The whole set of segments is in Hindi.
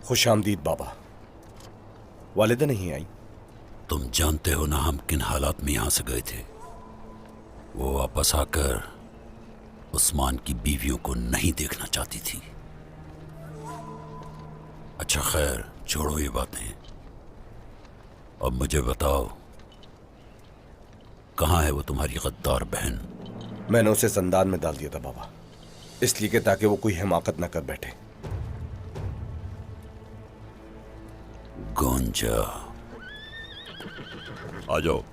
खुशामदीद बाबा। वालिदा नहीं आई? तुम जानते हो ना हम किन हालात में यहां से गए थे। वो वापस आकर उस्मान की बीवियों को नहीं देखना चाहती थी। अच्छा खैर, छोड़ो ये बातें। अब मुझे बताओ, कहां है वो तुम्हारी गद्दार बहन? मैंने उसे संदान में डाल दिया था बाबा, इसलिए कि ताकि वो कोई हिमाकत न कर बैठे। गोंजा, आ जाओ।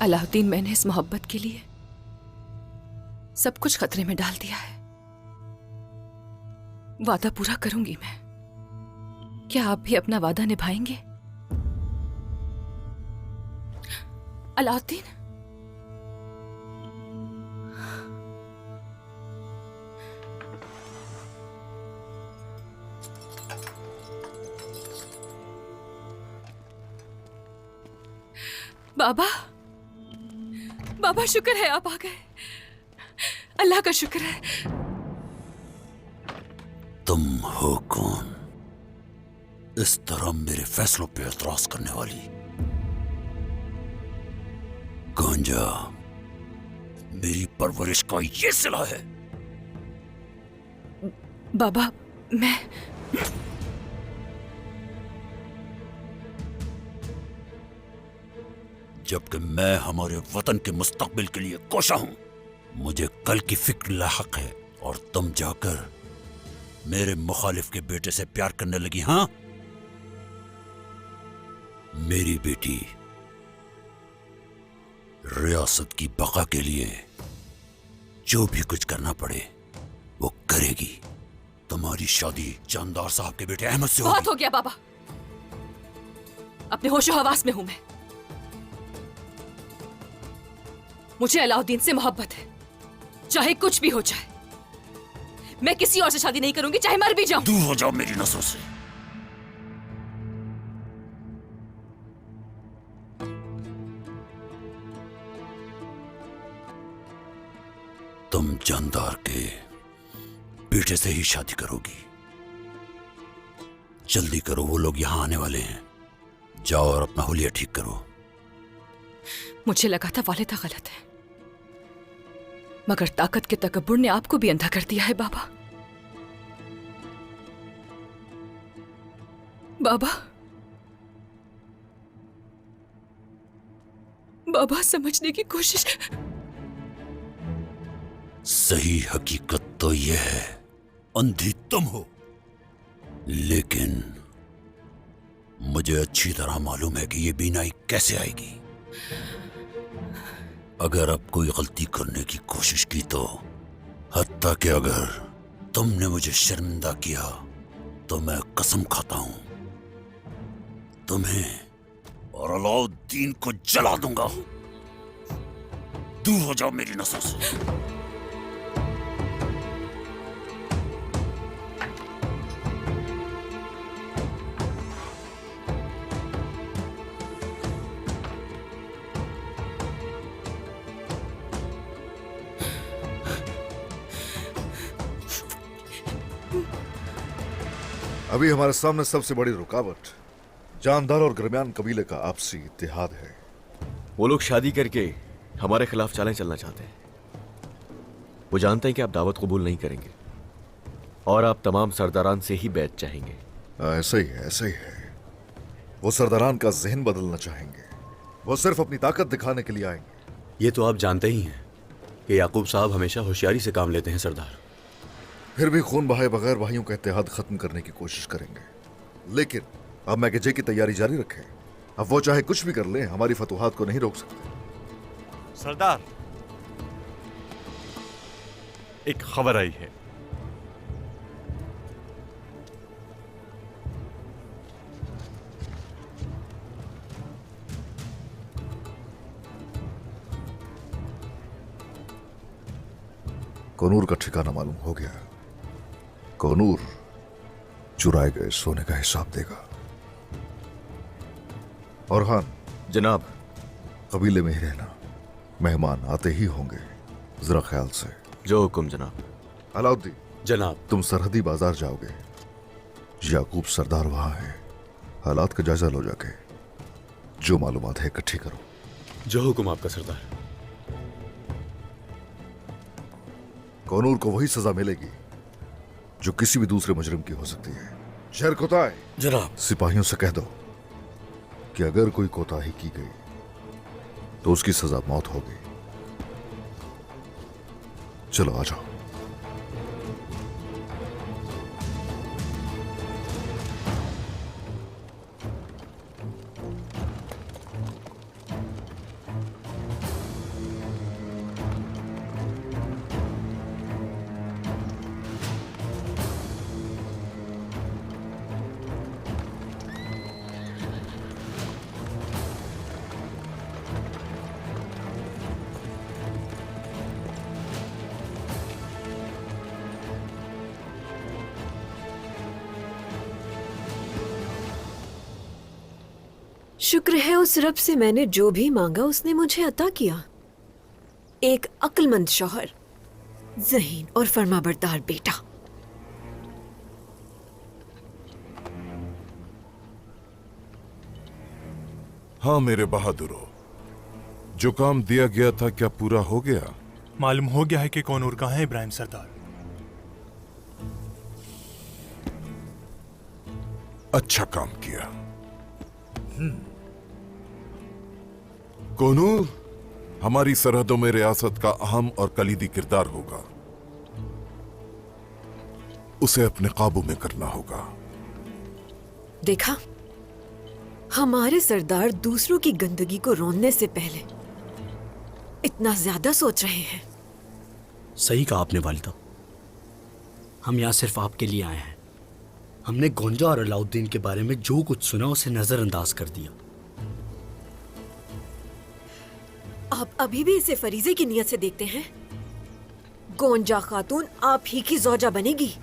अलाउद्दीन, मैंने इस मोहब्बत के लिए सब कुछ खतरे में डाल दिया है। वादा पूरा करूंगी मैं। क्या आप भी अपना वादा निभाएंगे? अलाउद्दीन, बाबा, बाबा शुक्र है आप आ गए। अल्लाह का शुक्र है। तुम हो कौन इस तरह मेरे फैसलों पे एतराज करने वाली? गोंजा, मेरी परवरिश का ये सिला है। बाबा, मैं जबकि मैं हमारे वतन के मुस्तकबिल के लिए कोशा हूं। मुझे कल की फिक्र लाहक है और तुम जाकर मेरे मुखालिफ के बेटे से प्यार करने लगी। हां, मेरी बेटी रियासत की बका के लिए जो भी कुछ करना पड़े वो करेगी। तुम्हारी शादी जानदार साहब के बेटे अहमद से होगी। बहुत हो गया बाबा, अपने होशो हवास में हूं मैं। मुझे अलाउद्दीन से मोहब्बत है, चाहे कुछ भी हो जाए। मैं किसी और से शादी नहीं करूंगी, चाहे मर भी जाऊं। दूर हो जाओ मेरी नजरों से। तुम जानदार के बेटे से ही शादी करोगी। जल्दी करो, वो लोग यहां आने वाले हैं। जाओ और अपना हुलिया ठीक करो। मुझे लगा था वालिदा गलत है, मगर ताकत के तकब्बुर ने आपको भी अंधा कर दिया है बाबा। बाबा, बाबा समझने की कोशिश। सही हकीकत तो यह है, अंधी तुम हो, लेकिन मुझे अच्छी तरह मालूम है कि यह बीनाई कैसे आएगी। अगर अब कोई गलती करने की कोशिश की तो, हत्ता कि अगर तुमने मुझे शर्मिंदा किया तो मैं कसम खाता हूं तुम्हें और अलाउद्दीन को जला दूंगा। दूर हो जाओ मेरी नजरों से। अभी हमारे सामने सबसे बड़ी रुकावट जानदार और दरमियान कबीले का आपसी इत्तेहाद है। वो लोग शादी करके हमारे खिलाफ चालें चलना चाहते हैं। वो जानते हैं कि आप दावत कबूल नहीं करेंगे और आप तमाम सरदारान से ही बैत चाहेंगे। ऐसा ही है, ऐसा ही है। वो सरदारान का जहन बदलना चाहेंगे। वो सिर्फ अपनी ताकत दिखाने के लिए आएंगे। ये तो आप जानते ही हैं कि याकूब साहब हमेशा होशियारी से काम लेते हैं सरदार। फिर भी खून बहाए बगैर भाइयों का इत्तेहाद खत्म करने की कोशिश करेंगे। लेकिन अब मैकेजे की तैयारी जारी रखें। अब वो चाहे कुछ भी कर लें, हमारी फतूहात को नहीं रोक सकते। सरदार, एक खबर आई है। कोनूर का ठिकाना मालूम हो गया। कोनूर चुराए गए सोने का हिसाब देगा। और खान जनाब, कबीले में ही रहना, मेहमान आते ही होंगे, जरा ख्याल से। जो हुक्म जनाब। अलाउद्दीन, जनाब। तुम सरहदी बाजार जाओगे, याकूब सरदार वहां है। हालात का जायजा लो जाके, जो मालूमात है इकट्ठी करो। जो हुक्म आपका सरदार। कौनूर को वही सजा मिलेगी जो किसी भी दूसरे मुजरिम की हो सकती है। शहर कोताही जनाब। सिपाहियों से कह दो कि अगर कोई कोताही की गई तो उसकी सजा मौत होगी। चलो आ जाओ। शुक्र है उस रब से, मैंने जो भी मांगा उसने मुझे अता किया। एक अक्लमंद शौहर, ज़हीन और फरमाबरदार बेटा। हाँ मेरे बहादुरों, जो काम दिया गया था क्या पूरा हो गया? मालूम हो गया है कि कौनूर कहाँ है इब्राहिम सरदार। अच्छा काम किया। कोनूर हमारी सरहदों में रियासत का अहम और कलीदी किरदार होगा। उसे अपने काबू में करना होगा। देखा, हमारे सरदार दूसरों की गंदगी को रोनने से पहले इतना ज्यादा सोच रहे हैं। सही कहा आपने वालिदा। हम यहाँ सिर्फ आपके लिए आए हैं। हमने गोंजा और अलाउद्दीन के बारे में जो कुछ सुना उसे नजरअंदाज कर दिया। आप अभी भी इसे फरीजे की नियत से देखते हैं? गोंजा खातून आप ही की ज़ौजा बनेगी।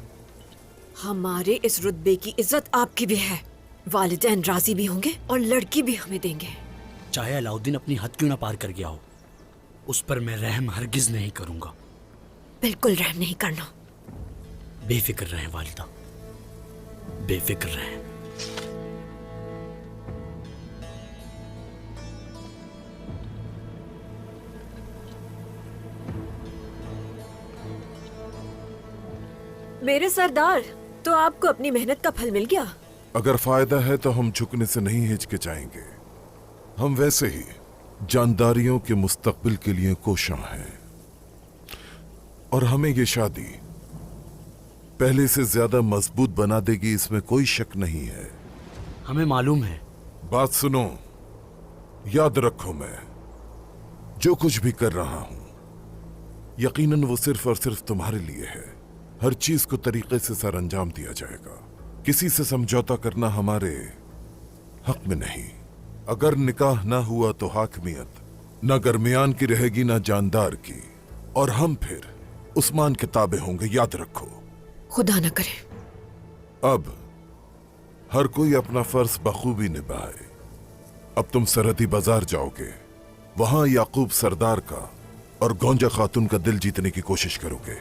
हमारे इस रुतबे की इज्जत आपकी भी है। वालिदैन राजी भी होंगे और लड़की भी हमें देंगे। चाहे अलाउद्दीन अपनी हद क्यों ना पार कर गया हो, उस पर मैं रहम हरगिज नहीं करूंगा। बिल्कुल रहम नहीं करना। बेफिक्र रहें वालिदा, बेफिक्र रहें। मेरे सरदार, तो आपको अपनी मेहनत का फल मिल गया। अगर फायदा है तो हम झुकने से नहीं हिचकिचाएंगे। हम वैसे ही जानदारियों के मुस्तकबिल के लिए कोशां हैं और हमें ये शादी पहले से ज्यादा मजबूत बना देगी, इसमें कोई शक नहीं है। हमें मालूम है। बात सुनो, याद रखो, मैं जो कुछ भी कर रहा हूं यकीनन वो सिर्फ और सिर्फ तुम्हारे लिए है। हर चीज को तरीके से सर अंजाम दिया जाएगा। किसी से समझौता करना हमारे हक में नहीं। अगर निकाह ना हुआ तो हाकमियत ना दरमियान की रहेगी ना जानदार की, और हम फिर उस्मान के ताबे होंगे, याद रखो। खुदा न करे। अब हर कोई अपना फर्ज बखूबी निभाए। अब तुम सरहदी बाजार जाओगे, वहां याकूब सरदार का और गोंजा खातून का दिल जीतने की कोशिश करोगे।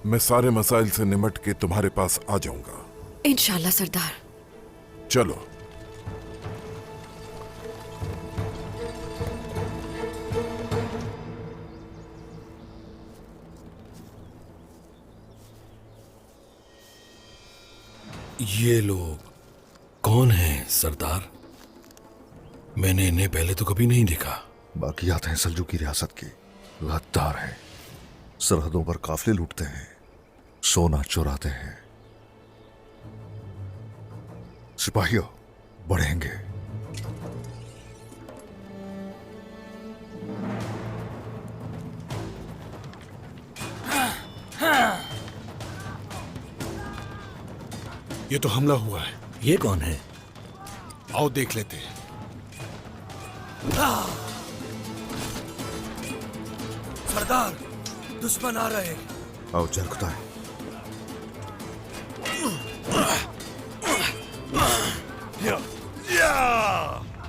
मैं सारे मसाइल से निमट के तुम्हारे पास आ जाऊंगा इंशाल्लाह सरदार। चलो। ये लोग कौन हैं सरदार? मैंने इन्हें पहले तो कभी नहीं देखा। बाकियात हैं सल्जूकी रियासत की। गद्दार हैं, सरहदों पर काफिले लूटते हैं, सोना चुराते हैं। सिपाहियों, बढ़ेंगे। ये तो हमला हुआ है। ये कौन है? आओ देख लेते हैं। सरदार, दुश्मन आ रहे हैं। आओ जरकता है।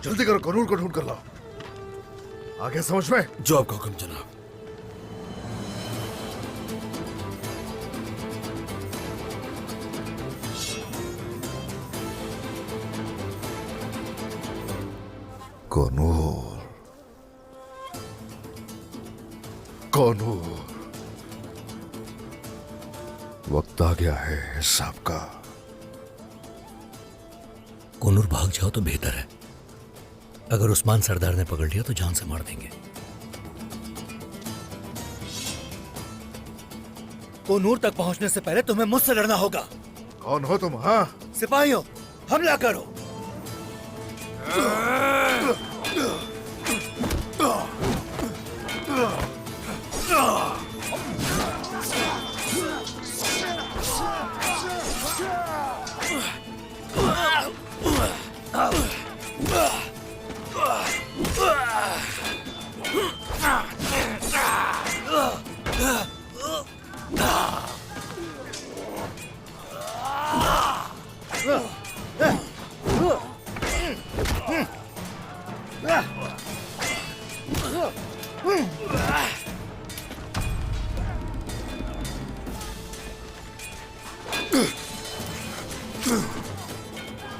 जल्दी करो, कानून को ढूंढ कर लाओ। आगे समझ में? जो आपका हुक्म जनाब। कौनूर, कौनूर, वक्त आ गया है हिसाब का। कोनूर भाग जाओ तो बेहतर है। अगर उस्मान सरदार ने पकड़ लिया तो जान से मार देंगे। कोनूर तक पहुंचने से पहले तुम्हें मुझसे लड़ना होगा। कौन हो तुम? हाँ, सिपाहियों, हमला करो।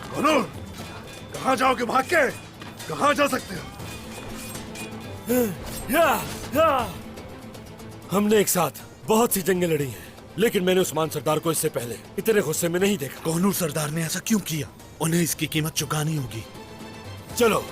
कौनूर, कहाँ जाओगे भाग के? कहाँ जा सकते हो? हमने एक साथ बहुत सी जंगें लड़ी हैं, लेकिन मैंने उस्मान सरदार को इससे पहले इतने गुस्से में नहीं देखा। कोनूर सरदार ने ऐसा क्यों किया? उन्हें इसकी कीमत चुकानी होगी। चलो।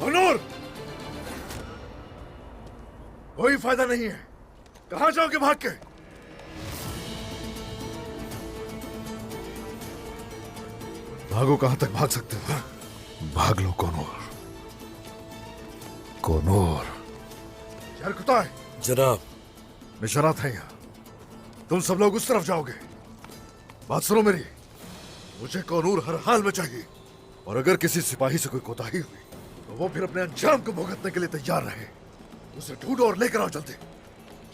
कौनूर, कोई फायदा नहीं है। कहाँ जाओगे भाग के? भागो, कहाँ तक भाग सकते हो? भाग लो कौनूर। कौनूर, शहर कुत्ता है। जनाब, निशानात है यहाँ। तुम सब लोग उस तरफ जाओगे। बात सुनो मेरी, मुझे कौनूर हर हाल में चाहिए, और अगर किसी सिपाही से कोई कोताही हुई तो वो फिर अपने अंजाम को भुगतने के लिए तैयार रहे। उसे ढूंढो और लेकर आओ जल्दी।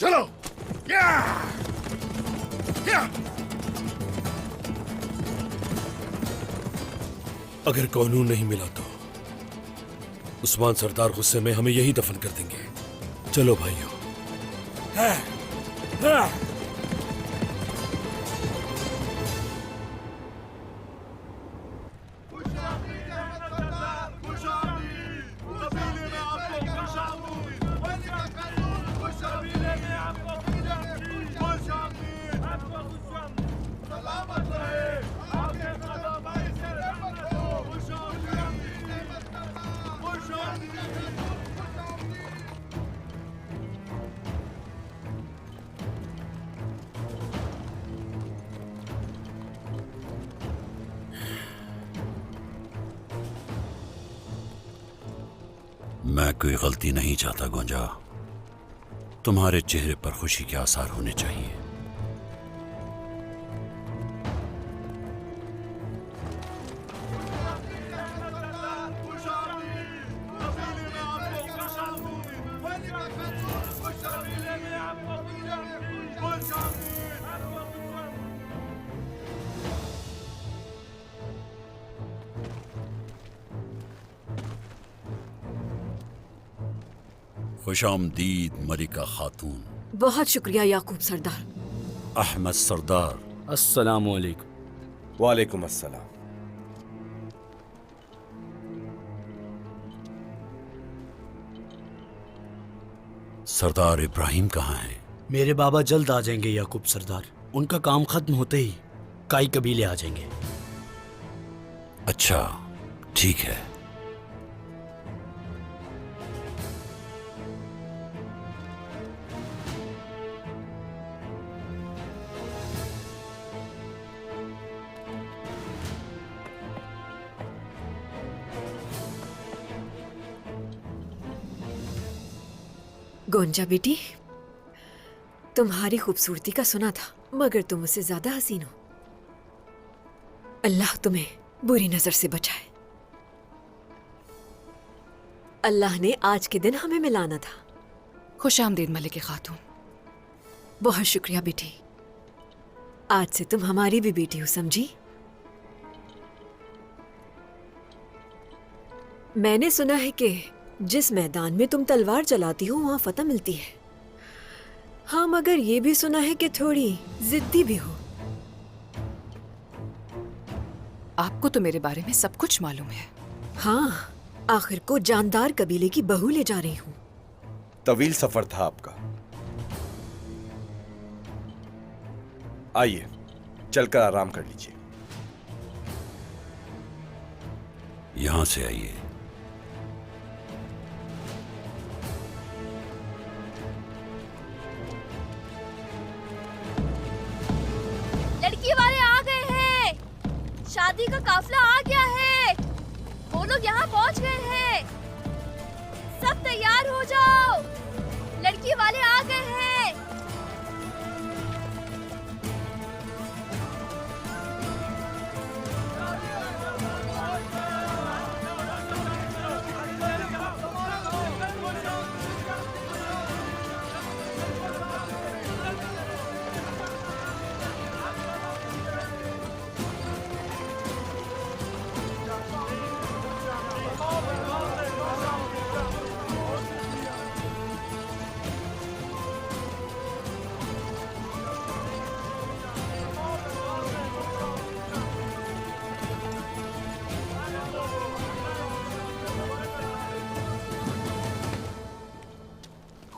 चलो। या! या! अगर कोनूर नहीं मिला तो उस्मान सरदार गुस्से में हमें यही दफन कर देंगे। चलो भाइयों। मैं कोई गलती नहीं चाहता गोंजा। तुम्हारे चेहरे पर खुशी के आसार होने चाहिए। खुशामदीद मलिका खातून। बहुत शुक्रिया याकूब सरदार। अहमद सरदार। अस्सलाम वालेकुम। वालेकुम अस्सलाम। सरदार इब्राहिम कहाँ हैं? मेरे बाबा जल्द आ जाएंगे याकूब सरदार। उनका काम खत्म होते ही काई कबीले आ जाएंगे। अच्छा, ठीक है। गोंजा बेटी, तुम्हारी खूबसूरती का सुना था, मगर तुम उससे ज्यादा हसीन हो। अल्लाह तुम्हें बुरी नजर से बचाए। अल्लाह ने आज के दिन हमें मिलाना था। खुश आमदीद मलिक खातून। बहुत शुक्रिया बेटी, आज से तुम हमारी भी बेटी हो, समझी? मैंने सुना है कि जिस मैदान में तुम तलवार चलाती हो वहां फतह मिलती है। हाँ, मगर ये भी सुना है कि थोड़ी जिद्दी भी हो। आपको तो मेरे बारे में सब कुछ मालूम है। हाँ, आखिर को जानदार कबीले की बहू ले जा रही हूँ। तवील सफर था आपका। आइए चलकर आराम कर लीजिए। यहां से आइए। लड़की वाले आ गए हैं। शादी का काफिला आ गया है। वो लोग यहाँ पहुँच गए हैं। सब तैयार हो जाओ, लड़की वाले आ गए हैं।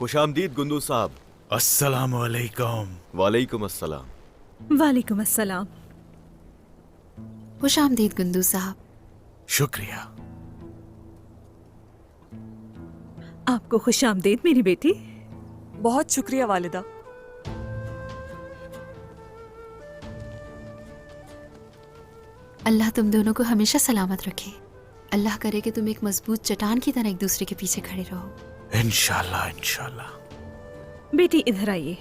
खुशामदीद गुंदू साहब। अस्सलाम वालेकुम। वालेकुम अस्सलाम। वालेकुम अस्सलाम। खुश आमदीद गुंदू साहब। शुक्रिया। आपको खुश आमदीद मेरी बेटी। बहुत शुक्रिया वालिदा। अल्लाह तुम दोनों को हमेशा सलामत रखे। अल्लाह करे कि तुम एक मजबूत चट्टान की तरह एक दूसरे के पीछे खड़े रहो। इंशाल्लाह इंशाल्लाह। बेटी इधर आइए।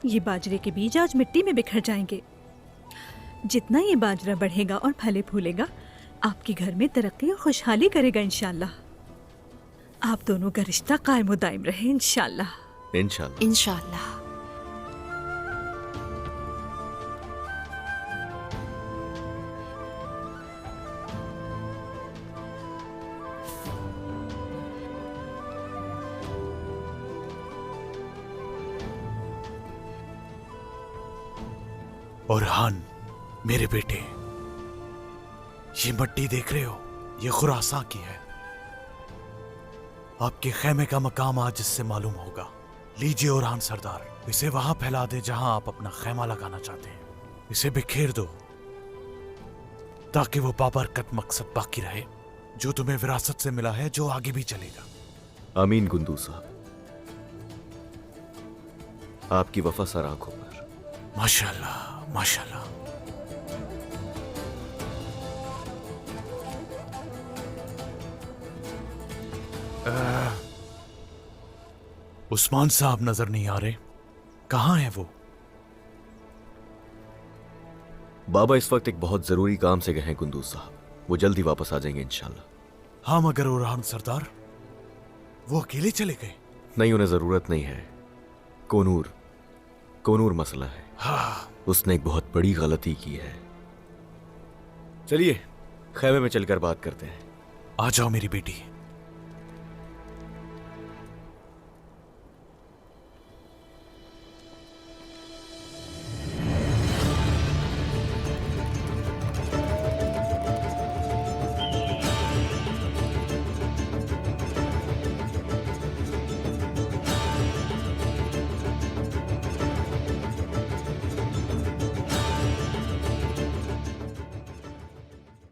ये बाजरे के बीज आज मिट्टी में बिखर जाएंगे। जितना ये बाजरा बढ़ेगा और फले फूलेगा, आपके घर में तरक्की और खुशहाली करेगा इंशाल्लाह। आप दोनों का रिश्ता कायम दायम रहे इंशाल्लाह। इंशाल्लाह इंशाल्लाह। और हान मेरे बेटे, ये मट्टी देख रहे हो, ये खुरासान की है। आपके खेमे का मकाम आज इससे मालूम होगा। लीजिए ओरहान सरदार, इसे वहां फैला दे जहां आप अपना खेमा लगाना चाहते हैं। इसे बिखेर दो ताकि वो बाबरकत मकसद बाकी रहे जो तुम्हें विरासत से मिला है, जो आगे भी चलेगा। आमीन गुंदू साहब। आपकी वफा सर आंखों पर। माशाल्लाह माशाल्लाह। उस्मान साहब नजर नहीं आ रहे, कहाँ हैं वो? बाबा इस वक्त एक बहुत जरूरी काम से गए हैं गुंदू साहब। वो जल्दी वापस आ जाएंगे इंशाल्लाह। हाँ, मगर ओरहान सरदार वो अकेले चले गए? नहीं, उन्हें जरूरत नहीं है। कोनूर मसला है। हाँ। उसने एक बहुत बड़ी गलती की है। चलिए खेमे में चलकर बात करते हैं। आ जाओ मेरी बेटी।